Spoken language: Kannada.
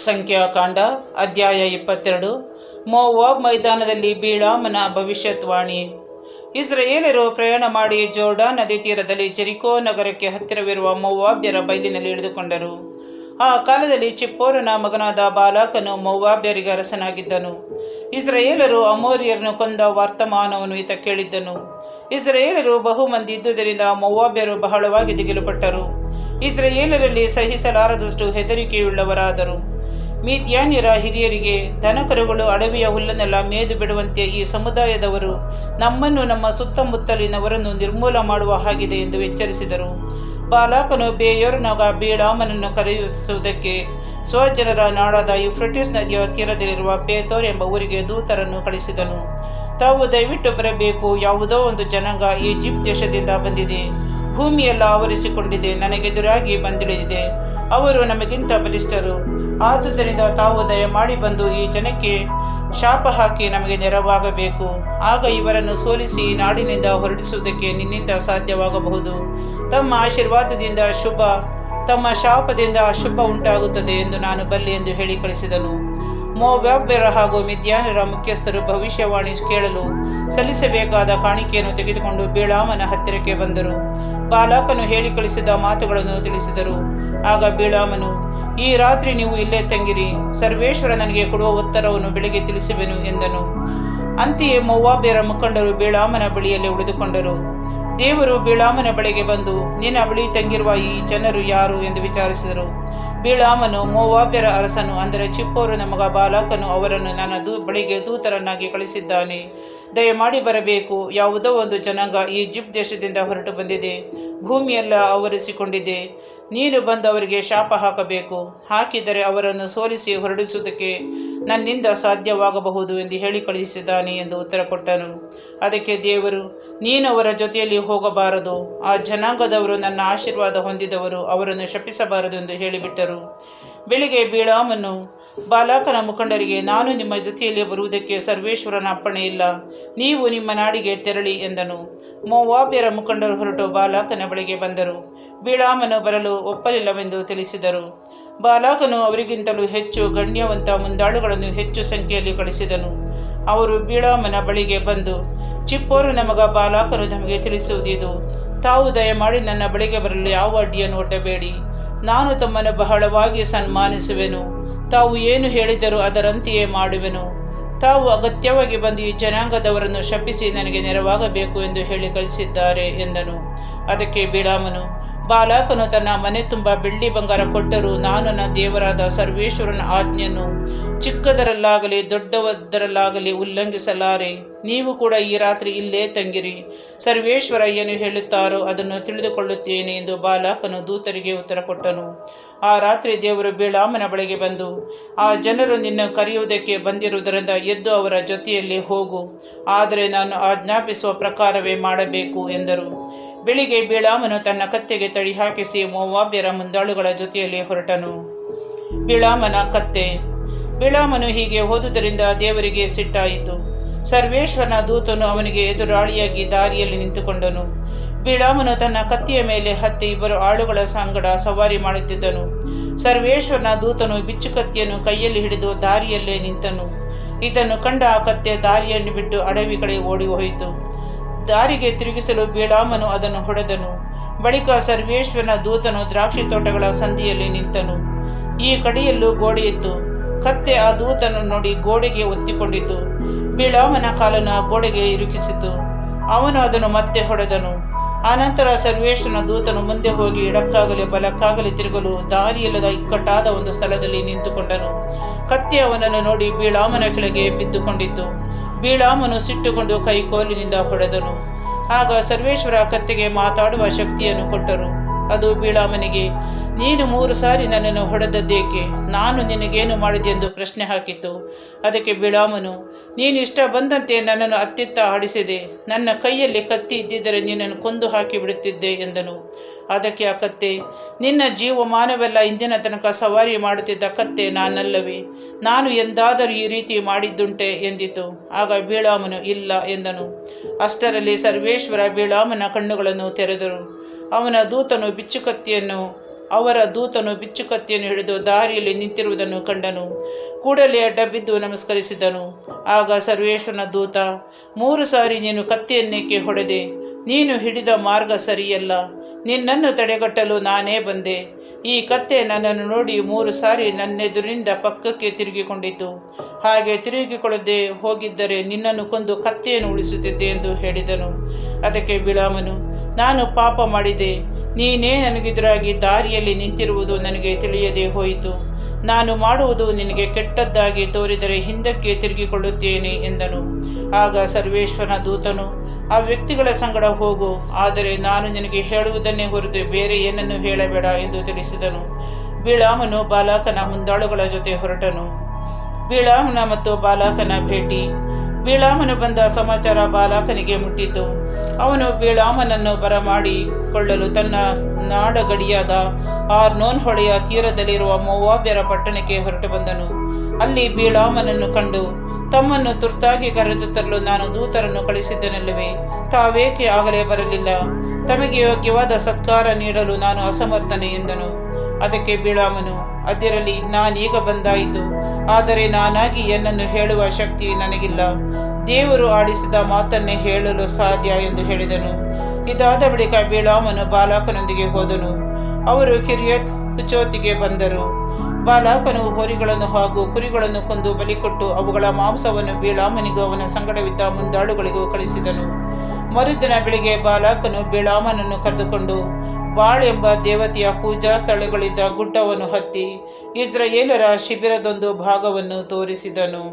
ಸಂಖ್ಯಾಕಾಂಡ ಅಧ್ಯಾಯ 22. ಮೋವಾಬ್ ಮೈದಾನದಲ್ಲಿ ಬಿಳಾಮನ ಭವಿಷ್ಯತ್ವಾಣಿ. ಇಸ್ರಾಯೇಲರು ಪ್ರಯಾಣ ಮಾಡಿ ಜೋರ್ಡಾನ್ ನದಿ ತೀರದಲ್ಲಿ ಜೆರಿಕೋ ನಗರಕ್ಕೆ ಹತ್ತಿರವಿರುವ ಮೋವಾಬ್ಯರ ಬಯಲಿನಲ್ಲಿ ಇಳಿದುಕೊಂಡರು. ಆ ಕಾಲದಲ್ಲಿ ಚಿಪ್ಪೋರನ ಮಗನಾದ ಬಾಲಾಕನು ಮೋವಾಬ್ಯರಿಗೆ ಅರಸನಾಗಿದ್ದನು. ಇಸ್ರಾಯೇಲರು ಅಮೋರಿಯರನ್ನು ಕೊಂದ ವರ್ತಮಾನವನ್ನು ಈತ ಕೇಳಿದ್ದನು. ಇಸ್ರಾಯೇಲರು ಬಹುಮಂದಿ ಇದ್ದುದರಿಂದ ಮೋವಾಬ್ಯರು ಬಹಳವಾಗಿ ದಿಗಿಲುಪಟ್ಟರು. ಇಸ್ರಾಯೇಲರಲ್ಲಿ ಸಹಿಸಲಾರದಷ್ಟು ಹೆದರಿಕೆಯುಳ್ಳವರಾದರು. ಮೀದ್ಯಾನ್ಯರ ಹಿರಿಯರಿಗೆ ದನಕರುಗಳು ಅಡವಿಯ ಹುಲ್ಲನ್ನೆಲ್ಲ ಮೇದು ಬಿಡುವಂತೆ ಈ ಸಮುದಾಯದವರು ನಮ್ಮನ್ನು ನಮ್ಮ ಸುತ್ತಮುತ್ತಲಿನವರನ್ನು ನಿರ್ಮೂಲ ಮಾಡುವ ಹಾಗಿದೆ ಎಂದು ಎಚ್ಚರಿಸಿದರು. ಬಾಲಾಕನು ಬೇಯೋರನ ಬಿಳಾಮನನ್ನು ಕರೆಯಿಸುವುದಕ್ಕೆ ಸ್ವಜನರ ನಾಡಾದ ಯುಫ್ರಟಿಸ್ ನದಿಯ ತೀರದಲ್ಲಿರುವ ಪೇತೋರ್ ಎಂಬ ಊರಿಗೆ ದೂತರನ್ನು ಕಳಿಸಿದನು. ತಾವು ದಯವಿಟ್ಟು ಬರಬೇಕು, ಯಾವುದೋ ಒಂದು ಜನಾಂಗ ಈಜಿಪ್ಟ್ ದೇಶದಿಂದ ಬಂದಿದೆ, ಭೂಮಿಯೆಲ್ಲ ಆವರಿಸಿಕೊಂಡಿದೆ, ನನಗೆದುರಾಗಿ ಬಂದಿಳಿದಿದೆ. ಅವರು ನಮಗಿಂತ ಬಲಿಷ್ಠರು. ಆದುದರಿಂದ ತಾವು ದಯಮಾಡಿ ಬಂದು ಈ ಜನಕ್ಕೆ ಶಾಪ ಹಾಕಿ ನಮಗೆ ನೆರವಾಗಬೇಕು. ಆಗ ಇವರನ್ನು ಸೋಲಿಸಿ ನಾಡಿನಿಂದ ಹೊರಡಿಸುವುದಕ್ಕೆ ನಿನ್ನಿಂದ ಸಾಧ್ಯವಾಗಬಹುದು. ತಮ್ಮ ಆಶೀರ್ವಾದದಿಂದ ಶುಭ, ತಮ್ಮ ಶಾಪದಿಂದ ಅಶುಭ ಉಂಟಾಗುತ್ತದೆ ಎಂದು ನಾನು ಬಲ್ಲೆ ಎಂದು ಹೇಳಿ ಕಳಿಸಿದನು. ಮೋವಾಬ್ಯರ ಹಾಗೂ ಮಿದ್ಯಾನ್ಯರ ಮುಖ್ಯಸ್ಥರು ಭವಿಷ್ಯವಾಣಿ ಕೇಳಲು ಸಲ್ಲಿಸಬೇಕಾದ ಕಾಣಿಕೆಯನ್ನು ತೆಗೆದುಕೊಂಡು ಬಿಳಾಮನ ಹತ್ತಿರಕ್ಕೆ ಬಂದರು. ಬಾಲಾಕನು ಹೇಳಿ ಕಳಿಸಿದ ಮಾತುಗಳನ್ನು ತಿಳಿಸಿದರು. ಆಗ ಬಿಳಾಮನು, ಈ ರಾತ್ರಿ ನೀವು ಇಲ್ಲೇ ತಂಗಿರಿ, ಸರ್ವೇಶ್ವರ ನನಗೆ ಕೊಡುವ ಉತ್ತರವನ್ನು ಬೆಳಿಗ್ಗೆ ತಿಳಿಸುವೆನು ಎಂದನು. ಅಂತೆಯೇ ಮೋವಾಬ್ಯರ ಮುಖಂಡರು ಬಿಳಾಮನ ಬಳಿಯಲ್ಲಿ ಉಳಿದುಕೊಂಡರು. ದೇವರು ಬಿಳಾಮನ ಬಳಿಗೆ ಬಂದು, ನಿನ್ನ ಬಳಿ ತಂಗಿರುವ ಈ ಜನರು ಯಾರು ಎಂದು ವಿಚಾರಿಸಿದರು. ಬಿಳಾಮನು, ಮೋವಾಬ್ಯರ ಅರಸನು, ಅಂದರೆ ಚಿಪ್ಪೋರನ ಮಗ ಬಾಲಾಕನು ಅವರನ್ನು ನನ್ನ ಬಳಿಗೆ ದೂತರನ್ನಾಗಿ ಕಳಿಸಿದ್ದಾನೆ. ದಯಮಾಡಿ ಬರಬೇಕು. ಯಾವುದೋ ಒಂದು ಜನಾಂಗ ಈಜಿಪ್ಟ್ ದೇಶದಿಂದ ಹೊರಟು ಬಂದಿದೆ, ಭೂಮಿಯೆಲ್ಲ ಆವರಿಸಿಕೊಂಡಿದೆ. ನೀನು ಬಂದು ಅವರಿಗೆ ಶಾಪ ಹಾಕಬೇಕು. ಹಾಕಿದರೆ ಅವರನ್ನು ಸೋಲಿಸಿ ಹೊರಡಿಸುವುದಕ್ಕೆ ನನ್ನಿಂದ ಸಾಧ್ಯವಾಗಬಹುದು ಎಂದು ಹೇಳಿ ಕಳುಹಿಸಿದ್ದಾನೆ ಎಂದು ಉತ್ತರ ಕೊಟ್ಟನು. ಅದಕ್ಕೆ ದೇವರು, ನೀನು ಅವರ ಜೊತೆಯಲ್ಲಿ ಹೋಗಬಾರದು. ಆ ಜನಾಂಗದವರು ನನ್ನ ಆಶೀರ್ವಾದ ಹೊಂದಿದವರು, ಅವರನ್ನು ಶಪಿಸಬಾರದು ಎಂದು ಹೇಳಿಬಿಟ್ಟರು. ಬೆಳಿಗ್ಗೆ ಬಿಳಾಮನು ಬಾಲಾಕನ ಮುಖಂಡರಿಗೆ, ನಾನು ನಿಮ್ಮ ಜೊತೆಯಲ್ಲಿ ಬರುವುದಕ್ಕೆ ಸರ್ವೇಶ್ವರನ ಅಪ್ಪಣೆ ಇಲ್ಲ, ನೀವು ನಿಮ್ಮ ನಾಡಿಗೆ ತೆರಳಿ ಎಂದನು. ಮೋವಾಬ್ಯರ ಮುಖಂಡರು ಹೊರಟು ಬಾಲಾಕನ ಬಳಿಗೆ ಬಂದರು. ಬಿಳಾಮನು ಬರಲು ಒಪ್ಪಲಿಲ್ಲವೆಂದು ತಿಳಿಸಿದರು. ಬಾಲಾಕನು ಅವರಿಗಿಂತಲೂ ಹೆಚ್ಚು ಗಣ್ಯವಂತ ಮುಂದಾಳುಗಳನ್ನು ಹೆಚ್ಚು ಸಂಖ್ಯೆಯಲ್ಲಿ ಕಳಿಸಿದನು. ಅವರು ಬಿಳಾಮನ ಬಳಿಗೆ ಬಂದು, ಚಿಪ್ಪೋರನ ಮಗ ಬಾಲಾಕನು ನಮಗೆ ತಿಳಿಸುವುದಿದು, ತಾವು ದಯಮಾಡಿ ನನ್ನ ಬಳಿಗೆ ಬರಲು ಯಾವ ಅಡ್ಡಿಯನ್ನು ಒಡ್ಡಬೇಡಿ. ನಾನು ತಮ್ಮನ್ನು ಬಹಳವಾಗಿ ಸನ್ಮಾನಿಸುವೆನು. ತಾವು ಏನು ಹೇಳಿದರೂ ಅದರಂತೆಯೇ ಮಾಡುವೆನು. ತಾವು ಅಗತ್ಯವಾಗಿ ಬಂದು ಈ ಜನಾಂಗದವರನ್ನು ಶಪಿಸಿ ನನಗೆ ನೆರವಾಗಬೇಕು ಎಂದು ಹೇಳಿ ಕಳಿಸಿದ್ದಾರೆ ಎಂದನು. ಅದಕ್ಕೆ ಬಿಳಾಮನು, ಬಾಲಾಕನು ತನ್ನ ಮನೆ ತುಂಬ ಬೆಳ್ಳಿ ಬಂಗಾರ ಕೊಟ್ಟರೂ ನಾನು ನನ್ನ ದೇವರಾದ ಸರ್ವೇಶ್ವರನ ಆಜ್ಞೆಯನ್ನು ಚಿಕ್ಕದರಲ್ಲಾಗಲಿ ದೊಡ್ಡದರಲ್ಲಾಗಲಿ ಉಲ್ಲಂಘಿಸಲಾರೆ. ನೀವು ಕೂಡ ಈ ರಾತ್ರಿ ಇಲ್ಲೇ ತಂಗಿರಿ, ಸರ್ವೇಶ್ವರ ಏನು ಹೇಳುತ್ತಾರೋ ಅದನ್ನು ತಿಳಿದುಕೊಳ್ಳುತ್ತೇನೆ ಎಂದು ಬಾಲಾಕನು ದೂತರಿಗೆ ಉತ್ತರ ಕೊಟ್ಟನು. ಆ ರಾತ್ರಿ ದೇವರು ಬಿಳಾಮನ ಬಳಿಗೆ ಬಂದು, ಆ ಜನರು ನಿನ್ನ ಕರೆಯುವುದಕ್ಕೆ ಬಂದಿರುವುದರಿಂದ ಎದ್ದು ಅವರ ಜೊತೆಯಲ್ಲಿ ಹೋಗು, ಆದರೆ ನಾನು ಆಜ್ಞಾಪಿಸುವ ಪ್ರಕಾರವೇ ಮಾಡಬೇಕು ಎಂದರು. ಬೆಳಿಗ್ಗೆ ಬಿಳಾಮನು ತನ್ನ ಕತ್ತೆಗೆ ತಡಿ ಹಾಕಿಸಿ ಮೋವಾಬ್ಯರ ಮುಂದಾಳುಗಳ ಜೊತೆಯಲ್ಲಿ ಹೊರಟನು. ಬಿಳಾಮನ ಕತ್ತೆ. ಬಿಳಾಮನು ಹೀಗೆ ಹೋದುದರಿಂದ ದೇವರಿಗೆ ಸಿಟ್ಟಾಯಿತು. ಸರ್ವೇಶ್ವರನ ದೂತನು ಅವನಿಗೆ ಎದುರಾಳಿಯಾಗಿ ದಾರಿಯಲ್ಲಿ ನಿಂತುಕೊಂಡನು. ಬಿಳಾಮನು ತನ್ನ ಕತ್ತಿಯ ಮೇಲೆ ಹತ್ತಿ ಇಬ್ಬರು ಆಳುಗಳ ಸಂಗಡ ಸವಾರಿ ಮಾಡುತ್ತಿದ್ದನು. ಸರ್ವೇಶ್ವರನ ದೂತನು ಬಿಚ್ಚುಕತ್ತಿಯನ್ನು ಕೈಯಲ್ಲಿ ಹಿಡಿದು ದಾರಿಯಲ್ಲೇ ನಿಂತನು. ಇದನ್ನು ಕಂಡ ಆ ಕತ್ತೆ ದಾರಿಯನ್ನು ಬಿಟ್ಟು ಅಡವಿ ಕಡೆ ಓಡಿ ಹೋಯಿತು. ದಾರಿಗೆ ತಿರುಗಿಸಲು ಬಿಳಾಮನು ಅದನ್ನು ಹೊಡೆದನು. ಬಳಿಕ ಸರ್ವೇಶ್ವರನ ದೂತನು ದ್ರಾಕ್ಷಿ ತೋಟಗಳ ಸಂದಿಯಲ್ಲಿ ನಿಂತನು. ಈ ಕಡೆಯಲ್ಲೂ ಗೋಡೆಯಿತ್ತು. ಕತ್ತೆ ಆ ದೂತನು ನೋಡಿ ಗೋಡೆಗೆ ಒತ್ತಿಕೊಂಡಿತು. ಬಿಳಾಮನ ಕಾಲನ್ನು ಆ ಗೋಡೆಗೆ ಇರುಕಿಸಿತು. ಅವನು ಅದನ್ನು ಮತ್ತೆ ಹೊಡೆದನು. ಆನಂತರ ಸರ್ವೇಶ್ವರನ ದೂತನು ಮುಂದೆ ಹೋಗಿ ಎಡಕ್ಕಾಗಲಿ ಬಲಕ್ಕಾಗಲಿ ತಿರುಗಲು ದಾರಿಯಿಲ್ಲದ ಇಕ್ಕಟ್ಟಾದ ಒಂದು ಸ್ಥಳದಲ್ಲಿ ನಿಂತುಕೊಂಡನು. ಕತ್ತೆ ಅವನನ್ನು ನೋಡಿ ಬಿಳಾಮನ ಕೆಳಗೆ ಬಿದ್ದುಕೊಂಡಿತು. ಬಿಳಾಮನು ಸಿಟ್ಟುಕೊಂಡು ಕೈಕೋಲಿನಿಂದ ಹೊಡೆದನು. ಆಗ ಸರ್ವೇಶ್ವರ ಕತ್ತೆಗೆ ಮಾತಾಡುವ ಶಕ್ತಿಯನ್ನು ಕೊಟ್ಟರು. ಅದು ಬಿಳಾಮನಿಗೆ, ನೀನು 3 ಸಾರಿ ನನ್ನನ್ನು ಹೊಡೆದದ್ದೇಕೆ? ನಾನು ನಿನಗೇನು ಮಾಡಿದೆ ಎಂದು ಪ್ರಶ್ನೆ ಹಾಕಿತು. ಅದಕ್ಕೆ ಬಿಳಾಮನು, ನೀನು ಇಷ್ಟ ಬಂದಂತೆ ನನ್ನನ್ನು ಅತ್ತಿತ್ತ ಆಡಿಸಿದೆ. ನನ್ನ ಕೈಯಲ್ಲಿ ಕತ್ತಿ ಇದ್ದಿದ್ದರೆ ನಿನ್ನನ್ನು ಕೊಂದು ಹಾಕಿ ಬಿಡುತ್ತಿದ್ದೆ ಎಂದನು. ಅದಕ್ಕೆ ಆ ಕತ್ತೆ, ನಿನ್ನ ಜೀವಮಾನವೆಲ್ಲ ಇಂದಿನ ತನಕ ಸವಾರಿ ಮಾಡುತ್ತಿದ್ದ ಕತ್ತೆ ನಾನಲ್ಲವೇ? ನಾನು ಎಂದಾದರೂ ಈ ರೀತಿ ಮಾಡಿದ್ದುಂಟೆ ಎಂದಿತು. ಆಗ ಬಿಳಾಮನು ಇಲ್ಲ ಎಂದನು. ಅಷ್ಟರಲ್ಲಿ ಸರ್ವೇಶ್ವರ ಬಿಳಾಮನ ಕಣ್ಣುಗಳನ್ನು ತೆರೆದರು. ಅವನ ದೂತನು ಬಿಚ್ಚುಕತ್ತಿಯನ್ನು ಅವರ ದೂತನು ಬಿಚ್ಚುಕತ್ತಿಯನ್ನು ಹಿಡಿದು ದಾರಿಯಲ್ಲಿ ನಿಂತಿರುವುದನ್ನು ಕಂಡನು. ಕೂಡಲೇ ಅಡ್ಡಬಿದ್ದು ನಮಸ್ಕರಿಸಿದನು. ಆಗ ಸರ್ವೇಶ್ವರನ ದೂತ, 3 ಸಾರಿ ನೀನು ಕತ್ತಿಯನ್ನೇಕೆ ಹೊಡೆದೆ? ನೀನು ಹಿಡಿದ ಮಾರ್ಗ ಸರಿಯಲ್ಲ. ನಿನ್ನನ್ನು ತಡೆಗಟ್ಟಲು ನಾನೇ ಬಂದೆ. ಈ ಕತ್ತೆ ನನ್ನನ್ನು ನೋಡಿ 3 ಸಾರಿ ನನ್ನೆದುರಿನಿಂದ ಪಕ್ಕಕ್ಕೆ ತಿರುಗಿಕೊಂಡಿತು. ಹಾಗೆ ತಿರುಗಿಕೊಳ್ಳದೆ ಹೋಗಿದ್ದರೆ ನಿನ್ನನ್ನು ಕೊಂದು ಕತ್ತೆಯನ್ನು ಉಳಿಸುತ್ತಿದ್ದೆ ಎಂದು ಹೇಳಿದನು. ಅದಕ್ಕೆ ಬಿಳಾಮನು, ನಾನು ಪಾಪ ಮಾಡಿದೆ. ನೀನೇ ನನಗೆದುರಾಗಿ ದಾರಿಯಲ್ಲಿ ನಿಂತಿರುವುದು ನನಗೆ ತಿಳಿಯದೆ ಹೋಯಿತು. ನಾನು ಮಾಡುವುದು ನಿನಗೆ ಕೆಟ್ಟದ್ದಾಗಿ ತೋರಿದರೆ ಹಿಂದಕ್ಕೆ ತಿರುಗಿಕೊಳ್ಳುತ್ತೇನೆ ಎಂದನು. ಆಗ ಸರ್ವೇಶ್ವರನ ದೂತನು, ಆ ವ್ಯಕ್ತಿಗಳ ಸಂಗಡ ಹೋಗು, ಆದರೆ ನಾನು ನಿನಗೆ ಹೇಳುವುದನ್ನೇ ಹೊರತು ಬೇರೆ ಏನನ್ನು ಹೇಳಬೇಡ ಎಂದು ತಿಳಿಸಿದನು. ಬಿಳಾಮನು ಬಾಲಾಕನ ಮುಂದಾಳುಗಳ ಜೊತೆ ಹೊರಟನು. ಬಿಳಾಮನ ಮತ್ತು ಬಾಲಾಕನ ಭೇಟಿ. ಬಿಳಾಮನು ಬಂದ ಸಮಾಚಾರ ಬಾಲಾಕನಿಗೆ ಮುಟ್ಟಿತು. ಅವನು ಬಿಳಾಮನನ್ನು ಬರಮಾಡಿಕೊಳ್ಳಲು ತನ್ನ ನಾಡಗಡಿಯಾದ ಆರ್ನೋನ್ ಹೊಳೆಯ ತೀರದಲ್ಲಿರುವ ಮೋವಾಬ್ಯರ ಪಟ್ಟಣಕ್ಕೆ ಹೊರಟು ಬಂದನು. ಅಲ್ಲಿ ಬಿಳಾಮನನ್ನು ಕಂಡು, ತಮ್ಮನ್ನು ತುರ್ತಾಗಿ ಕರೆದು ತರಲು ನಾನು ದೂತರನ್ನು ಕಳಿಸಿದ್ದನಲ್ಲವೇ? ತಾವೇಕೆ ಆಗಲೇ ಬರಲಿಲ್ಲ? ತಮಗೆ ಯೋಗ್ಯವಾದ ಸತ್ಕಾರ ನೀಡಲು ನಾನು ಅಸಮರ್ಥನೆ ಎಂದನು. ಅದಕ್ಕೆ ಬಿಳಾಮನು, ಅದಿರಲಿ, ನಾನೀಗ ಬಂದಾಯಿತು. ಆದರೆ ನಾನಾಗಿ ಏನನ್ನು ಹೇಳುವ ಶಕ್ತಿ ನನಗಿಲ್ಲ. ದೇವರು ಆಡಿಸಿದ ಮಾತನ್ನೇ ಹೇಳಲು ಸಾಧ್ಯ ಎಂದು ಹೇಳಿದನು. ಇದಾದ ಬಳಿಕ ಬಿಳಾಮನು ಬಾಲಾಕನೊಂದಿಗೆ ಹೋದನು. ಅವರು ಕಿರಿಯತ್ ಹುಚೋತಿಗೆ ಬಂದರು. ಬಾಲಾಕನು ಹೋರಿಗಳನ್ನು ಹಾಗೂ ಕುರಿಗಳನ್ನು ಕೊಂದು ಬಲಿಕೊಟ್ಟು ಅವುಗಳ ಮಾಂಸವನ್ನು ಬಿಳಾಮನಿಗೂ ಅವನ ಸಂಗಡವಿದ್ದ ಮುಂದಾಳುಗಳಿಗೂ ಕಳಿಸಿದನು. ಮರುದಿನ ಬೆಳಿಗ್ಗೆ ಬಾಲಾಕನು ಬಿಳಾಮನನ್ನು ಕರೆದುಕೊಂಡು ಬಾಳ್ ಎಂಬ ದೇವತೆಯ ಪೂಜಾ ಸ್ಥಳಗಳಿದ್ದ ಗುಡ್ಡವನ್ನು ಹತ್ತಿ ಇಸ್ರಾಯೇಲರ ಶಿಬಿರದೊಂದು ಭಾಗವನ್ನು ತೋರಿಸಿದನು.